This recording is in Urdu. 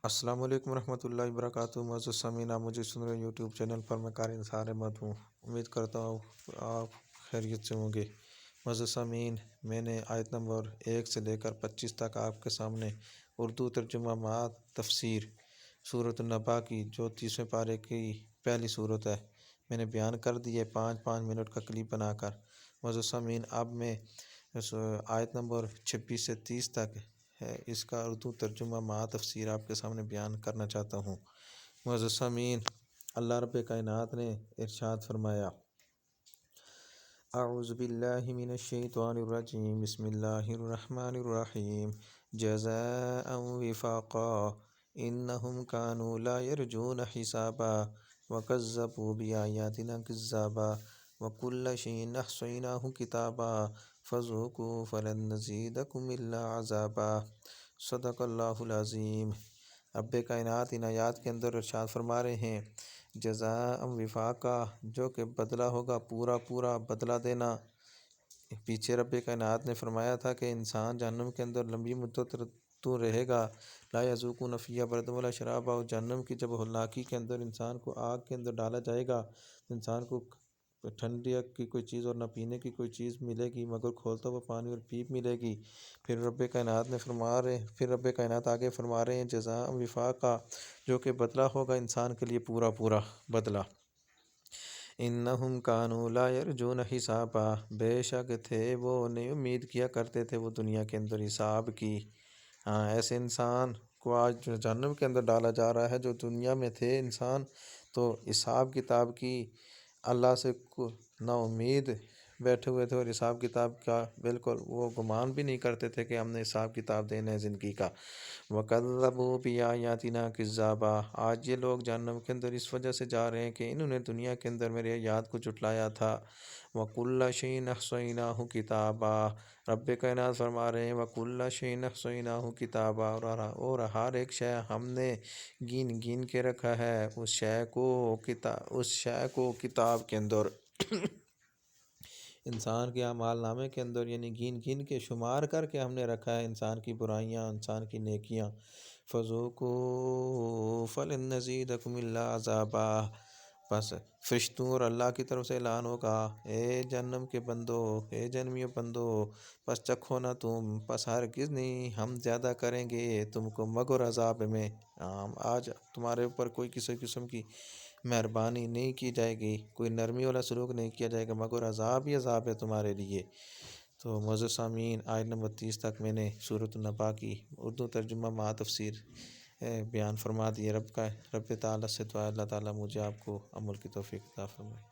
السلام علیکم ورحمۃ اللہ وبرکاتہ۔ معزز سامعین، آپ مجھے سن رہے ہیں یوٹیوب چینل پر۔ میں قاری نثار احمد ہوں۔ امید کرتا ہوں آپ خیریت سے ہوں گے۔ معزز سامعین، میں نے آیت نمبر 1 سے لے کر 25 تک آپ کے سامنے اردو ترجمہ مات تفسیر سورۃ النبا کی، جو 30ویں پارے کی پہلی صورت ہے، میں نے بیان کر دی ہے 5 منٹ کا کلپ بنا کر۔ معزز سامعین، اب میں آیت نمبر 26 سے 30 تک ہے اس کا اردو ترجمہ مع تفسیر آپ کے سامنے بیان کرنا چاہتا ہوں۔ معزز سامعین، اللہ رب کائنات نے ارشاد فرمایا: اعوذ باللہ من الشیطان الرجیم، بسم اللہ الرحمن الرحیم، جزاء وفاقا انہم کانوا لا یرجون حسابا وکذبوا بآیاتنا کذابا وکل شیء احصیناہ کتابا فذوقوا فلن نزیدکم الا عذابا۔ صدق اللہ العظیم۔ رب کائنات ان آیات کے اندر ارشاد فرما رہے ہیں: جزاء وفاقا، جو کہ بدلہ ہوگا، پورا پورا بدلہ دینا۔ پیچھے رب کائنات نے فرمایا تھا کہ انسان جہنم کے اندر لمبی مدت تو رہے گا، لا یذوقون فیہا بردا ولا شرابا۔ اور جہنم کی جب ہولناکی کے اندر انسان کو آگ کے اندر ڈالا جائے گا، انسان کو ٹھنڈی کی کوئی چیز اور نہ پینے کی کوئی چیز ملے گی مگر کھولتا ہوا پانی اور پیپ ملے گی۔ پھر رب کائنات آگے فرما رہے ہیں: جزاء وفاقا، جو کہ بدلہ ہوگا انسان کے لیے پورا پورا بدلہ۔ انہم کانوا لا یرجون حسابا، بے شک تھے وہ نہیں امید کیا کرتے تھے وہ دنیا کے اندر حساب کی۔ ایسے انسان کو آج جہنم کے اندر ڈالا جا رہا ہے جو دنیا میں تھے انسان تو حساب کتاب کی اللہ سے نا امید بیٹھے ہوئے تھے، اور حساب کتاب کا بالکل وہ گمان بھی نہیں کرتے تھے کہ ہم نے حساب کتاب دینا ہے زندگی کا۔ وَكَذَّبُوا بِآيَاتِنَا كِذَّابًا، آج یہ لوگ جہنم کے اندر اس وجہ سے جا رہے ہیں کہ انہوں نے دنیا کے اندر میری آیات کو جھٹلایا تھا۔ وَكُلَّ شَيْءٍ أَحْصَيْنَاهُ كِتَابًا، رب کائنات فرما رہے ہیں: وَكُلَّ شَيْءٍ أَحْصَيْنَاهُ كِتَابًا، اور ہر ایک شے ہم نے گن کے رکھا ہے اس شے کو کتاب کے اندر انسان کے اعمال نامے کے اندر، یعنی گن کے شمار کر کے ہم نے رکھا ہے انسان کی برائیاں، انسان کی نیکیاں۔ فَذُوقُوا فَلَن نَّزِيدَكُمْ إِلَّا عَذَابًا، بس فرشتوں اور اللہ کی طرف سے اعلان ہوگا: اے جہنم کے بندو، اے جہنمیوں بندو، بس چکھو نہ تم، بس ہرگز نہیں ہم زیادہ کریں گے تم کو مگر عذاب میں۔ آج تمہارے اوپر کوئی کسی قسم کی مہربانی نہیں کی جائے گی، کوئی نرمی والا سلوک نہیں کیا جائے گا، مگر عذاب ہی عذاب ہے تمہارے لیے۔ تو معزز سامعین، آیت نمبر 30 تک میں نے سورۃ النبا کی اردو ترجمہ مع تفسیر بیان فرما دی ہے۔ رب تعالیٰ سے دعا ہے اللہ تعالیٰ مجھے آپ کو عمل کی توفیق عطا فرمائے۔